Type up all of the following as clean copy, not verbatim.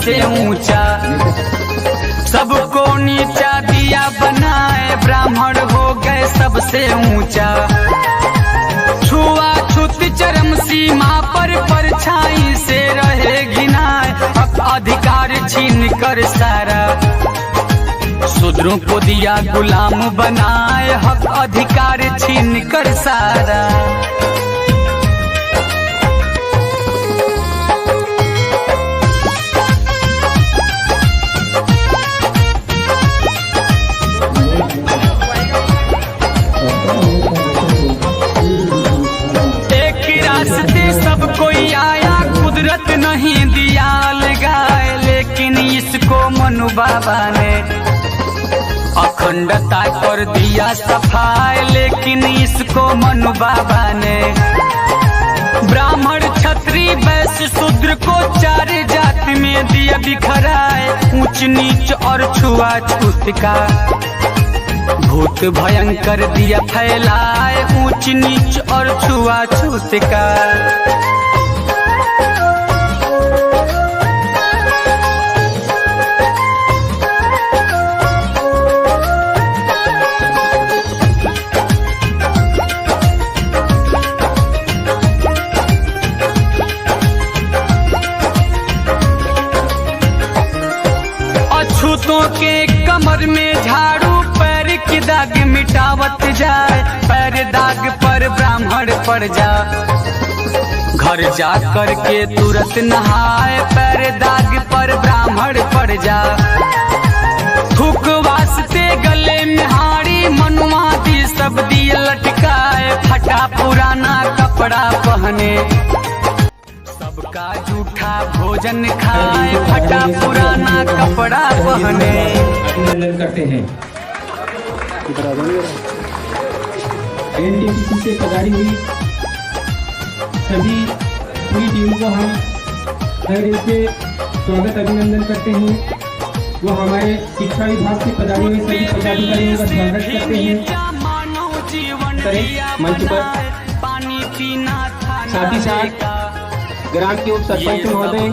सबसे ऊंचा, सबको नीचा दिया बनाए, ब्राह्मण हो गए सबसे ऊंचा। छुआछूत चरम सीमा पर परछाई से रहे घिनाए, हक अधिकार छीन कर सारा, शूद्रों को दिया गुलाम बनाए, हक अधिकार छीन कर सारा। सब कोई आया, कुदरत नहीं दिया लगाए, लेकिन इसको मनु बाबा ने अखंडता कर दिया सफाई, लेकिन इसको मनु बाबा ने ब्राह्मण क्षत्रिय वैश्य शूद्र को चार जाति में दिया बिखराए, ऊंच नीच और छुआछूत का भूत भयंकर दिया फैलाए, ऊंच नीच और छुआछूत का। अछूतों के कमर में झाड़ू, पैर की दाग मिटावत जाए, पैर दाग पर ब्राह्मण पड़ जा, घर जा कर के तुरंत नहाए, पैर दाग पर ब्राह्मण पड़ जा। थूक वास्ते गले में हाड़ी, मनुआ दी सब दिए लटकाए, फटा पुराना कपड़ा पहने, सबका जूठा भोजन खाए, फटा पुराना कपड़ा पहने। अभिनंदन करते हैं। एनटीपीसी से पधारी हुई सभी पूरी टीम को हम दिल से स्वागत अभिनंदन करते हैं। वो हमारे शिक्षा विभाग से पधारे हुए सभी पदाधिकारियों का स्वागत करते हैं। मंच पर साथ ही साथ ग्राम के उप सरपंच महोदय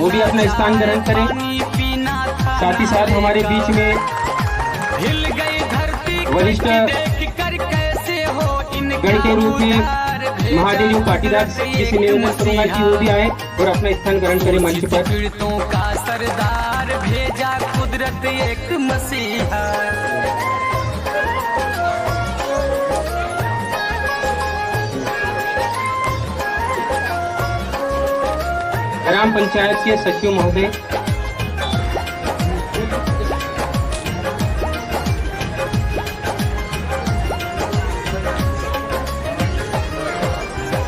वो भी अपना स्थान ग्रहण करें। साथ ही साथ हमारे बीच में वरिष्ठ गण के रूप में महादेव पाटीदार जी से निवेदन करूंगा कि वो भी आए और अपना स्थान ग्रहण करें मंच पर। पीड़ितों का सरदार भेजा कुदरत एक मसीहा, ग्राम पंचायत के सचिव महोदय,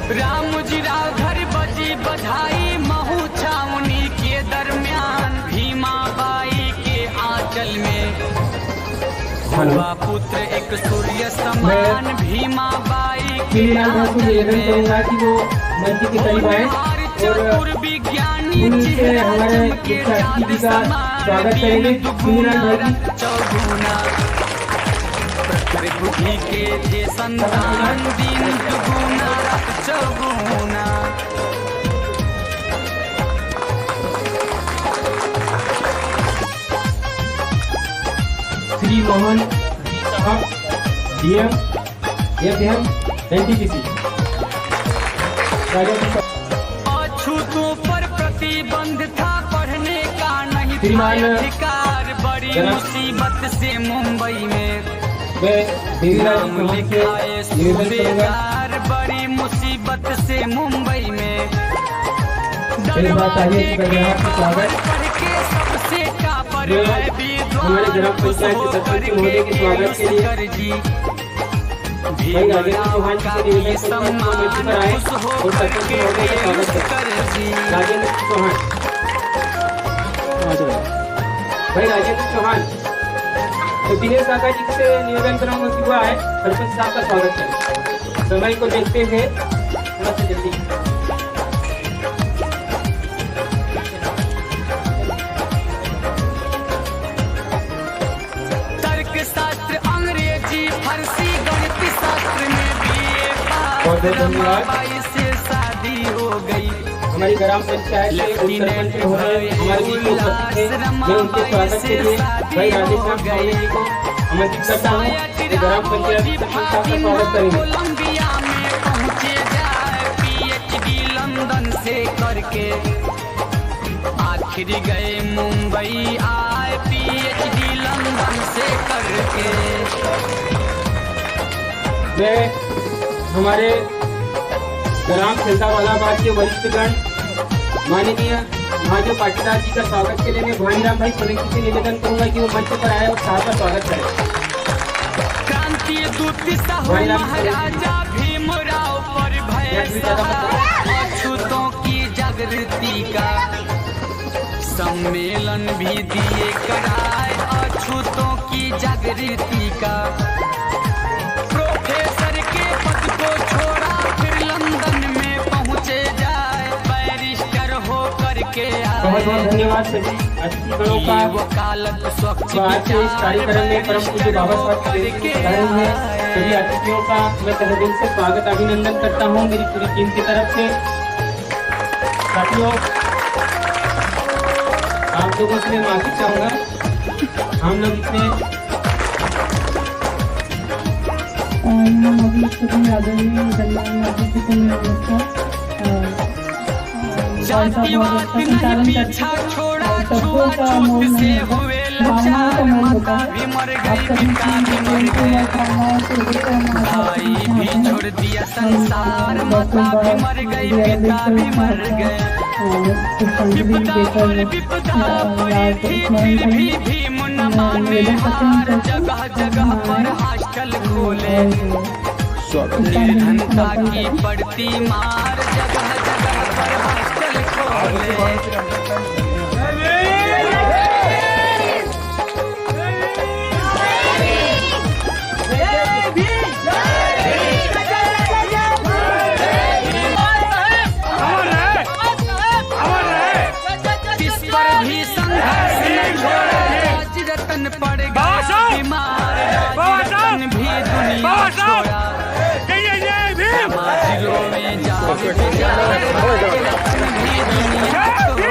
राम जी राव घर बजी बधाई, महू छावनी के दरमियान, भीमा बाई के आंचल में हुआ पुत्र एक सूर्य समान, भीमा बाई के आंचल में कि वो मंच के करीब आए और उनसे हमारे मुख्यातिथि का स्वागत करेंगे। प्रकृति के थे संतान, दिन दुगुना रात चौगुना। श्री मोहन साहब डीएम एफएम एनटीपीसी। अछूतों पर प्रतिबंध था, पढ़ने का नहीं था अधिकार, बड़ी मुसीबत से मुंबई में नाम लिखाए सूबेदार, बड़ी मुसीबत से मुंबई में दरवाजे पढ़ के सबसे कापर है विद्वान, कर जी भीमराव का भी सम्मान, खुश हो करके कर जी। राजेंद्र चौहान, भाई राजेंद्र चौहान, तो दिनेश काका जी से निवेदन करूंगा कि हुआ है सरपंच साहब का स्वागत करें। समय को देखते हुए थोड़ा सा जल्दी। तर्कशास्त्र, अंग्रेजी, फारसी, गणित शास्त्र में BA पास, बहुत धन्यवाद। से शादी हो गई, हमारी ग्राम पंचायत के उप सरपंच महोदय हमारे बीच में उपस्थित थे। मैं उनके स्वागत के लिए भाई राधेश्याम सावले जी को आमंत्रित करता हूँ। ग्राम पंचायत सरपंच साहब का स्वागत करेंगे। कोलंबिया में पहुंचे जाए पीएचडी लंदन से करके, आखिर गए मुंबई आए पीएचडी लंदन से करके। मैं हमारे ग्राम खिलतावालाबाद के वरिष्ठगण माननीय महादेव पाटीदार जी का स्वागत के लिए मैं भाईराम भाई सोलंकी से निवेदन करूंगा कि वो मंच पर आए और साहब का स्वागत करें। क्रांति दूत साहू महाराजा भीमराव पर भय अछूतों की जागृति का सम्मेलन भी दिए कराए, अछूतों की जागृति का। प्रोफेसर के पद को छोड़ा फिर लंदन में पहुंचे जाए, बैरिस्टर हो करके बहुत बहुत धन्यवाद सभी अतिथिगणों का। वकालत स्वच्छ आज के इस कार्यक्रम में परम पूज्य बाबा साहब के में सभी अतिथियों का मैं तहे दिल से स्वागत अभिनंदन करता हूँ मेरी पूरी टीम की तरफ से। साथियों, आप लोगों से मैं माफी चाहूंगा, हम लोग इतने जातिवाद नहीं पीछा छोड़ा, छुआछूत से हुए लाचार, माता भी मर गई पिता भी मर गए, भाई भी छोड़ दिया संसार, माता भी मर गई पिता भी मर गए। विपदा पर विपदा पड़ी थी फिर भी भीम न माने हार, जगह जगह पर हॉस्टल खोले, निर्धनता की पड़ती मार, जगह जगह पर हॉस्टल खोले। किस पर भी संघर्ष न छोड़ा, रतन पड़ गया बीमार, रतन भी दुनिया छोड़ा, समाजियों में जाग रतन भी दुनिया छोड़ा।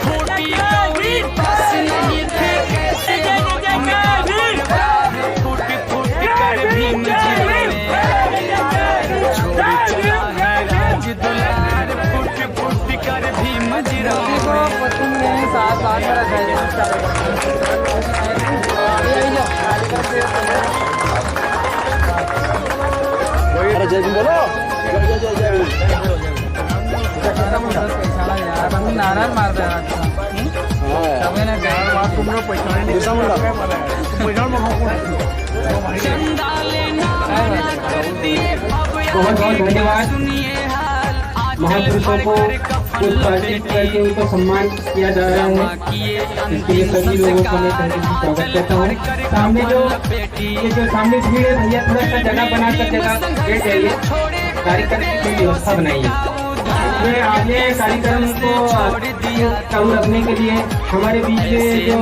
फूटी कौड़ी बस नहीं थे कैसे फूट फूट कर भीम जी छोड़ चला है राज दुलार, फूट फूट कर भीम जी नारायण मारता बहुत बहुत धन्यवाद। महापुरुषों को पुष्पार्चित करके उनको सम्मान किया जा रहा है, इसके लिए सभी लोगों को मैं तहे दिल से स्वागत करता हूँ। सामने जो सामने भीड़ है भैया, थोड़ा सा जगह बनाकर जगह बैठ जाइए, कार्यक्रम की व्यवस्था बनाइए। ये आगे कार्यक्रम को चालू रखने के लिए हमारे बीच में जो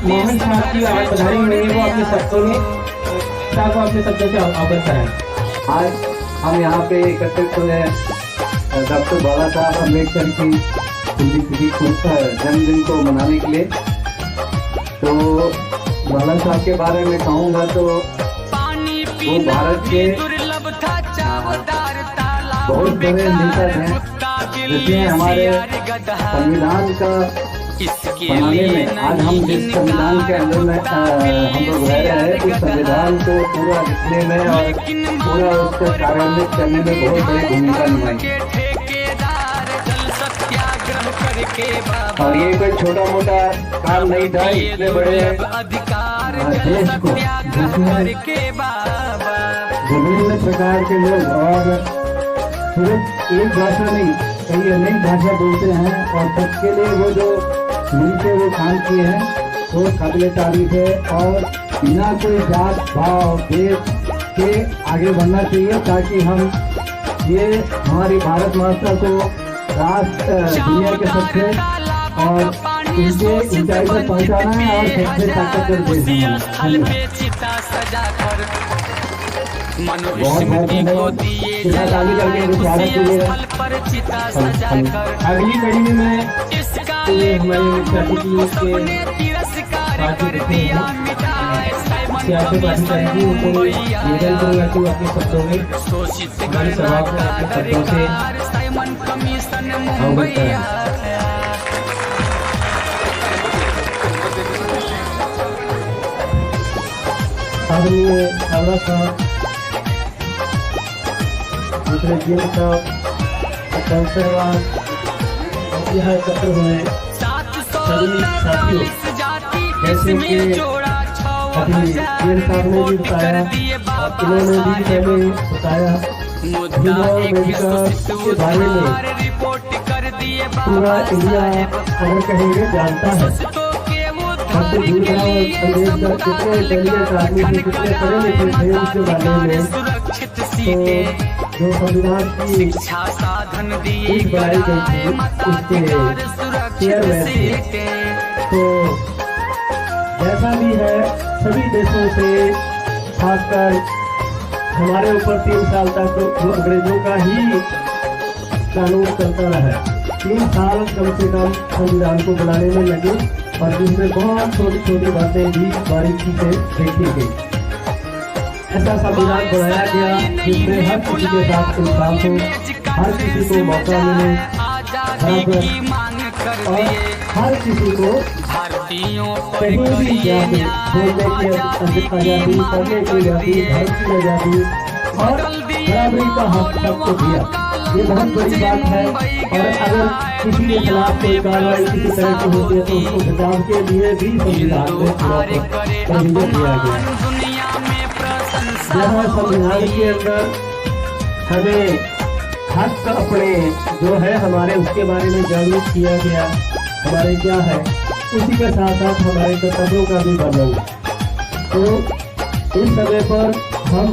मोहन साहब की आज पधारी हुई है, वो अपने शब्दों में अपने शब्दों से अवगत कराएं। आज हम यहाँ पे एकत्रित हुए डॉक्टर बाबा साहब अम्बेडकर की जन्मदिन को मनाने के लिए। तो बाबा साहब के बारे में कहूँगा तो वो भारत के बहुत बड़े नेता हैं, जिसने हमारे संविधान का बनाने में, आज हम जिस संविधान के अंदर में हम लोग रह रहे हैं, उस संविधान को पूरा लिखने में और पूरा उसको कार्यान्वित करने में बहुत बड़ी भूमिका निभाई। और ये कोई छोटा मोटा काम नहीं था, इतने बड़े देश को जिसमें विभिन्न प्रकार के लोग और सिर्फ एक भाषा नहीं, कई अनेक भाषा बोलते हैं, और सबके लिए वो जो मिलके वो काम किए हैं वो काबिले तारीफ है। और बिना कोई जात भाव भेद के आगे बढ़ना चाहिए, ताकि हम ये हमारी भारत माता को राष्ट्र दुनिया के सबसे और इनके ऊंचाई पर पहुंचाना है और सबसे ताकतवर देश है। मनुष्य को दिए जलाल पर चिता सजाकर अगली कड़ी में मैं इसका हमारे मुख्य अतिथि ने तिरस्कार कर दिया मिटाए सियासी पार्टी करेंगी उनको निवेदन करूंगा कि वो अपने शब्दों में शोषित हमारी सभा को अपने शब्दों से साइमन कमीशन अवगत कराएं। आदरणीय सावरा साहब, दूसरे जिन साहब, काउंसलर यहाँ एकत्र हुए सभी साथियों, जैसे कि अभी जिन साहब ने भी बताया और इन्होंने भी पहले बताया, मेडिकल के बारे में पूरा इंडिया अगर कहेंगे जानता है। सबसे दूर अंग्रेज का कितने इंटेलिजेंट आदमी थे, कितने पढ़े लिखे थे उसके बारे में, तो जो संविधान की इस बनाई गई थी उसके चेयरमैन थे। तो जैसा भी है सभी देशों से, खासकर हमारे ऊपर 3 साल तक जो अंग्रेजों का ही कानून चलता रहा, 3 साल कम से कम संविधान को बनाने में लगे और जिसमें बहुत छोटी छोटी बातें भी बारीकी से देखी गई। ऐसा संविधान बनाया गया जिसमें हर किसी के साथ इंसाफ हो, हर किसी को मौका मिले और हर किसी को कहीं भी जाके बोलने की आज़ादी, पढ़ने की आज़ादी, धर्म की आज़ादी और बराबरी का हक सबको दिया। ये बहुत बड़ी बात है। और अगर किसी के खिलाफ कोई कार्रवाई किसी तरह की होती है तो उसको बचाव के लिए भी संविधान में प्रोविजन दिया गया। यहाँ संविधान के अंदर हमें हक अपने जो है हमारे उसके बारे में जागरूक किया गया, हमारे क्या है, उसी के साथ साथ हमारे कर्तव्यों का भी वर्णन। तो इस समय पर हम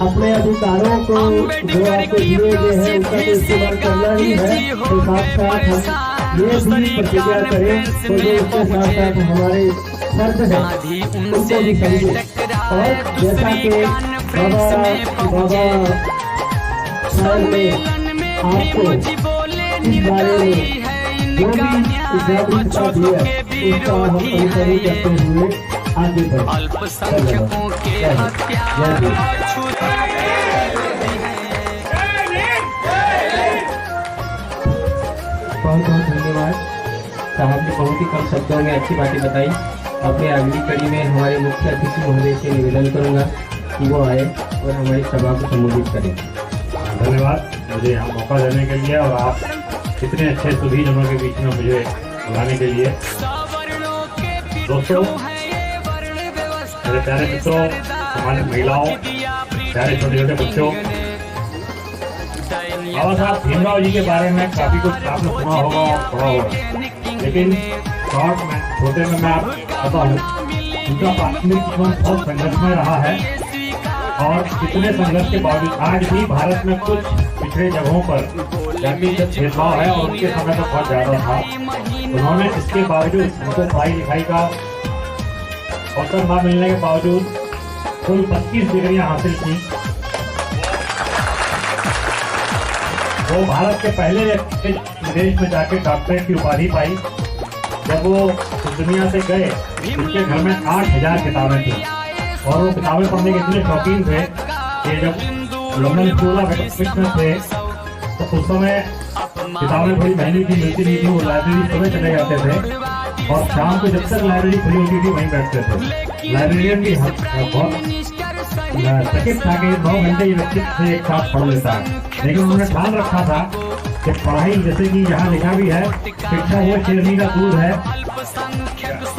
अपने अधिकारों को जो आपको दिए गए हैं उनका तो इस्तेमाल करना ही है, तो साथ साथ हम ये भी प्रतिज्ञा करें तो जो उसके साथ साथ हमारे फर्ज है उनको भी समझें। और जैसा कि बाबा साहब ने आपको इस बारे में जो भी जागरूकता दिया उसका हम अनुसरण करते हुए आगे बढ़ें। अल्पसंख्यकों के बहुत बहुत धन्यवाद साहब ने बहुत ही कम शब्दों में अच्छी बातें बताई। अपने अगली कड़ी में हमारे मुख्य अतिथि महोदय से निवेदन करूंगा कि वो आए और हमारी सभा को संबोधित करें। धन्यवाद मुझे यहाँ मौका देने के लिए और आप इतने अच्छे सभी जनों के बीच में मुझे बुलाने के लिए। दोस्तों, मेरे प्यारे मित्रों, हमारे महिलाओं, प्यारे छोटे छोटे बच्चों, बाबा साहब भीमराव जी के बारे में काफी कुछ आपने सुना होगा और पढ़ा होगा, लेकिन शॉर्ट में छोटे में मैं आपको बताता हूँ उनका प्राथमिक जीवन बहुत संघर्षमय रहा है। और इतने संघर्ष के बावजूद आज भी भारत में कुछ पिछड़े जगहों पर जातिगत भेदभाव है और उनके समय तो बहुत ज्यादा था। उन्होंने इसके बावजूद उनको पढ़ाई लिखाई का अवसर न मिलने के बावजूद कुल 25 डिग्रियां हासिल की। वो भारत के पहले विदेश में जाके डॉक्टरेट की उपाधि पाई। जब वो इस दुनिया से गए उनके घर में 8000 किताबें थी और वो किताबें पढ़ने के इतने शौकीन थे कि जब लंदन स्कूल ऑफ इकोनॉमिक्स में थे तो उस समय किताबें बड़ी महंगी थी, मिलती नहीं थी। वो लाइब्रेरी सुबह चले जाते थे और शाम को जब तक लाइब्रेरी खुली होती थी वहीं बैठते थे। लाइब्रेरियन भी बहुत चकित था कि 9 घंटे ये व्यक्ति से एक साथ पढ़ लेता है, लेकिन उन्होंने ठान रखा था कि पढ़ाई, जैसे कि यहाँ लिखा भी है, शिक्षा वो शेरनी का दूध है,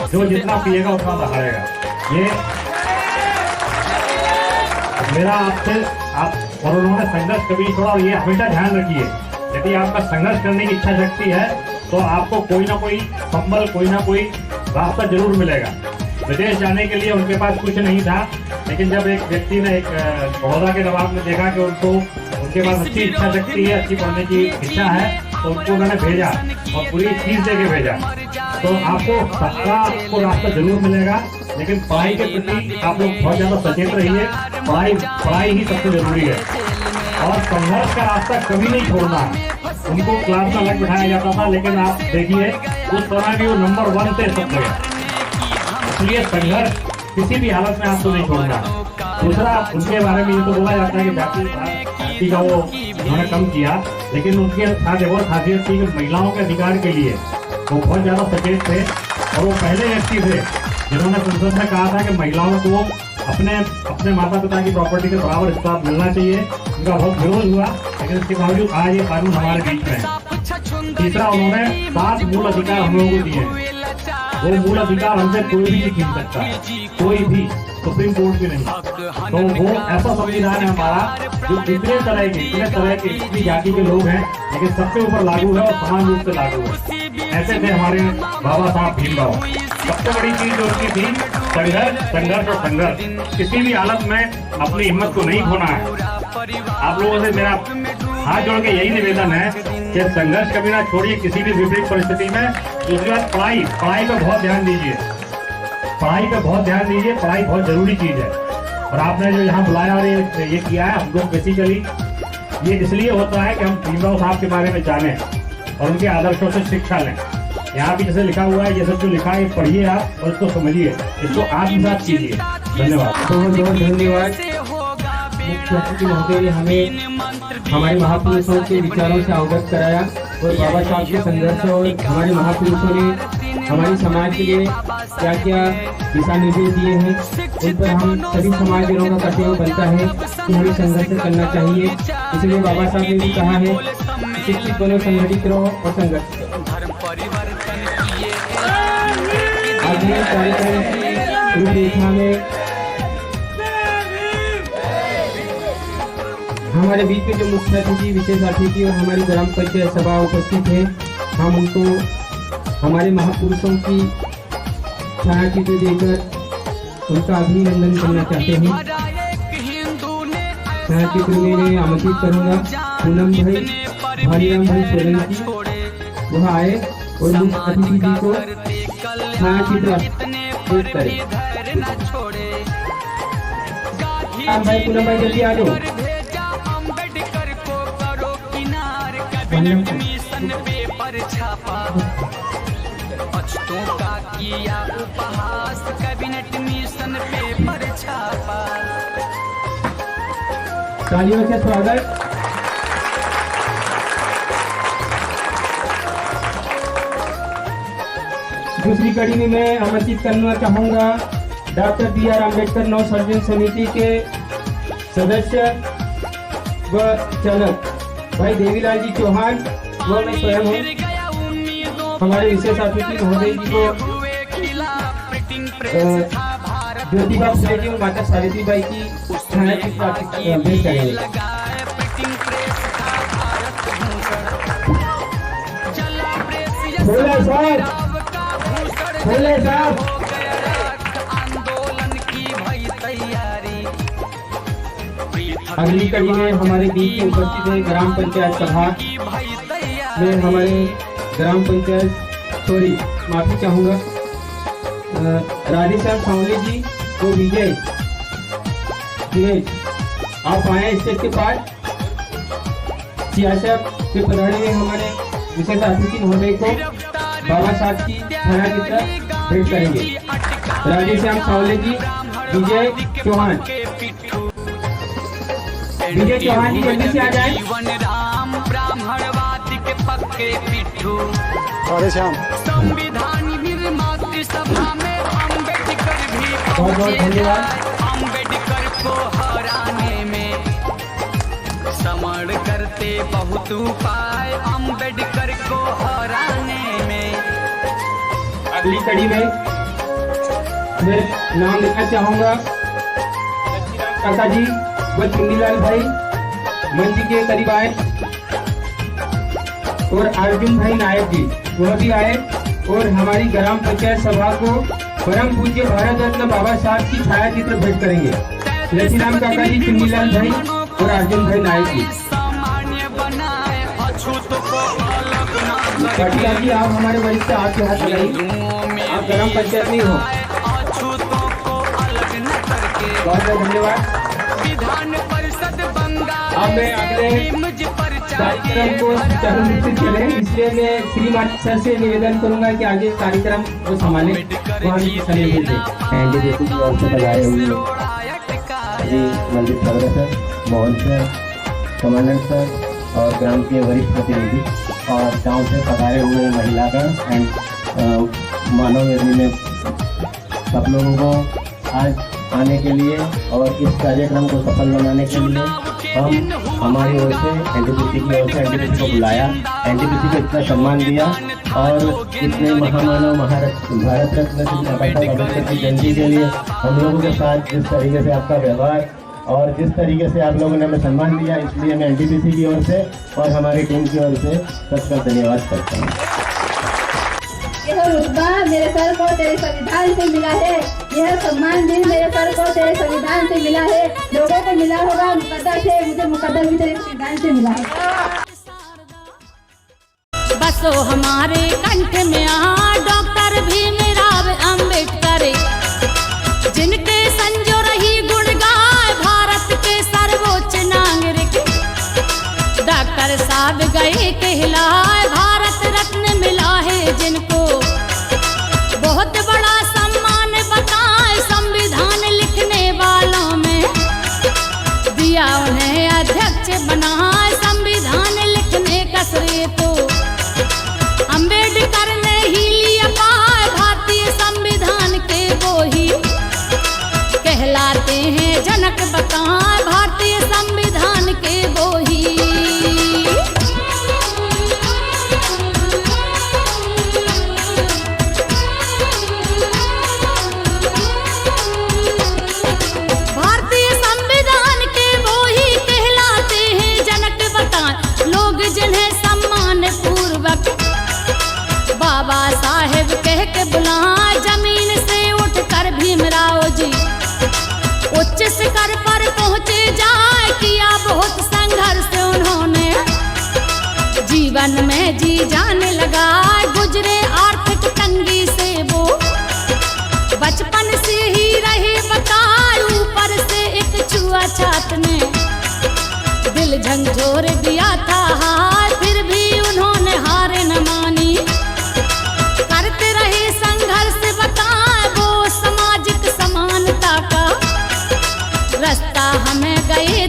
जो जितना पिएगा उतना बढ़ाएगा। ये मेरा आपसे और उन्होंने संघर्ष कभी छोड़ा और ये हमेशा ध्यान रखिए, यदि आपका संघर्ष करने की इच्छा शक्ति है तो आपको कोई ना कोई संबल, कोई ना कोई रास्ता जरूर मिलेगा। विदेश जाने के लिए उनके पास कुछ नहीं था, लेकिन जब एक व्यक्ति ने, एक बड़ौदा के नवाब ने देखा कि उनको, उनके पास अच्छी इच्छा शक्ति है, अच्छी पढ़ने की इच्छा है, तो उनको उन्होंने भेजा और पूरी फीस दे के भेजा। तो आपको सहारा आपको रास्ता जरूर मिलेगा, लेकिन पढ़ाई के प्रति आप लोग बहुत ज्यादा सचेत रहिए। पढ़ाई ही सबसे जरूरी है और संघर्ष का रास्ता कभी नहीं छोड़ना। उनको क्लास में अलग बिठाया जाता था, लेकिन आप देखिए उस समय भी वो नंबर 1 थे सब जगह। इसलिए संघर्ष किसी भी हालत में आपको नहीं छोड़ना। दूसरा, उनके बारे में ये तो बोला जाता है कि जाति का वो उन्होंने कम किया, लेकिन उनके साथ एक और खासियत थी कि महिलाओं के अधिकार के लिए वो बहुत ज्यादा सचेत थे और वो पहले व्यक्ति थे जिन्होंने संसद में कहा था कि महिलाओं को अपने माता पिता की प्रॉपर्टी के बराबर हिस्सा मिलना चाहिए। उनका बहुत विरोध हुआ, लेकिन इसके बावजूद आज ये कानून हमारे बीच में है। तीसरा, उन्होंने 7 मूल अधिकार हम लोगों को दिए। वो मूल अधिकार हमसे कोई भी नहीं छीन सकता, कोई भी, सुप्रीम कोर्ट भी नहीं। तो वो ऐसा संविधान है हमारा जो इतने तरह के इतनी जाति के लोग हैं, लेकिन सबके ऊपर लागू है और समान रूप से लागू है। ऐसे थे हमारे बाबा साहब भीमराव। सबसे बड़ी चीज जो उनकी थी संघर्ष और संघर्ष। किसी भी हालत में अपनी हिम्मत को नहीं खोना है। आप लोगों से मेरा हाथ जोड़ के यही निवेदन है कि संघर्ष कभी ना छोड़िए किसी भी विपरीत परिस्थिति में। दूसरी बात, पढ़ाई पे बहुत ध्यान दीजिए। पढ़ाई बहुत जरूरी चीज है। और आपने जो यहाँ बुलाया और ये किया है, हम लोग बेसिकली ये इसलिए होता है कि हम भीमराव साहब के बारे में जाने और उनके आदर्शों से शिक्षा लें। यहाँ भी जैसे लिखा हुआ है, ये सब जो लिखा है पढ़िए आप और इसको समझिए, इसको आत्मसात कीजिए। धन्यवाद। बहुत बहुत धन्यवाद। मुख्य अतिथि महोदय ने हमें हमारे महापुरुषों के विचारों से अवगत कराया और बाबा साहब के संघर्ष और हमारे महापुरुषों ने हमारे समाज के लिए क्या क्या दिशा निर्देश दिए हैं, उन पर हम सभी समाजजनों का कर्तव्य बनता है कि हमें संघर्ष करना चाहिए। इसलिए बाबा साहब ने भी कहा है, शिक्षित बनो, संगठित रहो और संघर्ष करो। आज कार्यक्रम की रूपरेखा में हमारे बीच में जो मुख्य अतिथि, विशेष अतिथि और हमारी ग्राम पंचायत सभा उपस्थित है, हम उनको हमारे महापुरुषों की छायाचित्र देकर उनका अभिनंदन करना चाहते हैं। छायाचित्र में मैं आमंत्रित करूंगा पूनम भाई, भालीराम भाई सोलंकी, वह आए और मुख्य अतिथि जी को छायाचित्र पेश करें। भाई पूनम भाई जल्दी आ जाओ। मिशन पेपर छापा, बच्चों का किया उपहास, कैबिनेट मिशन पेपर छापा। तालियों से स्वागत। दूसरी कड़ी में मैं आमंत्रित करना चाहूंगा डॉक्टर BR अम्बेडकर नव सर्जन समिति के सदस्य व चालक भाई देवीलाल जी चौहान व मैं स्वयं हूँ। हमारे विशेष अतिथि महोदय जी को ज्योतिबा फुले जी और माता सावित्रीबाई की छायाचित्र भेंट करेंगे। भोले साहब आंदोलन की भई तैयारी। अगली कड़ी में हमारे बीच में उपस्थित है ग्राम पंचायत सभा में हमारे ग्राम पंचायत माफी चाहूंगा राधेश्याम सांवले जी को विजय दिनेश, आप आए स्टेज के पास। सियासत के पधारे हुए हमारे विशेष अतिथि महोदय को बाबा साहब की छायाचित्र भेंट करेंगे। राधेश्याम सांवले जी, विजय चौहान जी जल्दी से आ जाए। राम ब्राह्मणवादी के पक्के पिट्ठू, संविधान निर्माता सभा में अम्बेडकर भी बहुत बहुत धन्यवाद। अम्बेडकर को हराने में समर करते बहुत उपाय, अम्बेडकर को हराने में। अगली कड़ी में मैं नाम लिखना चाहूंगा काका जी व चुन्नीलाल भाई मंच के करीब आए और अर्जुन भाई नायक जी वह भी आए और हमारी ग्राम पंचायत सभा को परम पूज्य भारत रत्न बाबा साहब की छायाचित्र भेंट करेंगे। लक्ष्मीराम काका जी, चुन्नीलाल भाई और अर्जुन भाई नायक जी। सामान्य बनाए पाटीदार जी, आप हमारे वरिष्ठ आपके हाथ लगाइए। आप ग्राम पंचायत में हो। बहुत बहुत धन्यवाद। अब मैं अगले कार्यक्रम को चालू रूप से चले, इसलिए मैं श्रीमान सर से निवेदन करूंगा कि आगे कार्यक्रम को संभालें, वो हम सहयोग दें। एनटीपीसी की ओर से लगाए हुए अभी मंदिर sir, Mohan sir, commandant sir और ग्राम के वरिष्ठ प्रतिनिधि और गांव से पधारे हुए महिलागण एंड मानव यज्ञ में सब लोगों को आज आने के लिए और इस कार्यक्रम को सफल बनाने के लिए हम हमारी ओर से एनटीपीसी की ओर से एनटीपीसी को बुलाया, एनटीपीसी को इतना सम्मान दिया और इतने महामानव भारत रत्न बाबा साहब अम्बेडकर की जयंती के लिए हम लोगों के साथ जिस तरीके से आपका व्यवहार और जिस तरीके से आप लोगों ने हमें सम्मान दिया, इसलिए मैं एनटीपीसी की ओर से और हमारी टीम की ओर से सबका धन्यवाद करता हूँ। यह रुतबा मेरे सर को तेरे संविधान से मिला है, यह सम्मान भी मेरे सर को तेरे संविधान से मिला है। लोगों को मिला होगा मुकद्दर से, मुझे मुकद्दर भी तेरे संविधान से मिला है। बसो हमारे कंठ में डॉक्टर भीमराव अम्बेडकर, जिनके संजो रही गुण गाय भारत के सर्वोच्च नागरिक। डॉक्टर साहब गए कहलाए, भारत रत्न मिला है जिनको, बहुत बड़ा सम्मान बताए संविधान लिखने वालों में। दिया उन्हें अध्यक्ष बनाए, संविधान लिखने का श्रेय तो अम्बेडकर ने ही लिया पाए। भारतीय संविधान के वो ही कहलाते हैं जनक बताए, भारतीय संविधान के वो ही। भारतीय संविधान के वो ही कहलाते हैं जनक बताए, लोग जिन्हें सम्मान पूर्वक बाबा साहेब कह के बुलाए। जमीन से उठकर भीमराव जी उच्च शिखर पर पहुंचे जाए, किया बहुत संघर्ष उन्होंने, जीवन में जी जाने लगा। गुजरे आर्थिक तंगी से वो, बचपन से ही रहे बताए, ऊपर से एक छुआछूत ने दिल झंझोर दिया था हार, फिर भी उन्होंने हार न मानी, करते रहे संघर्ष बताए। वो सामाजिक समानता का रास्ता हमें गए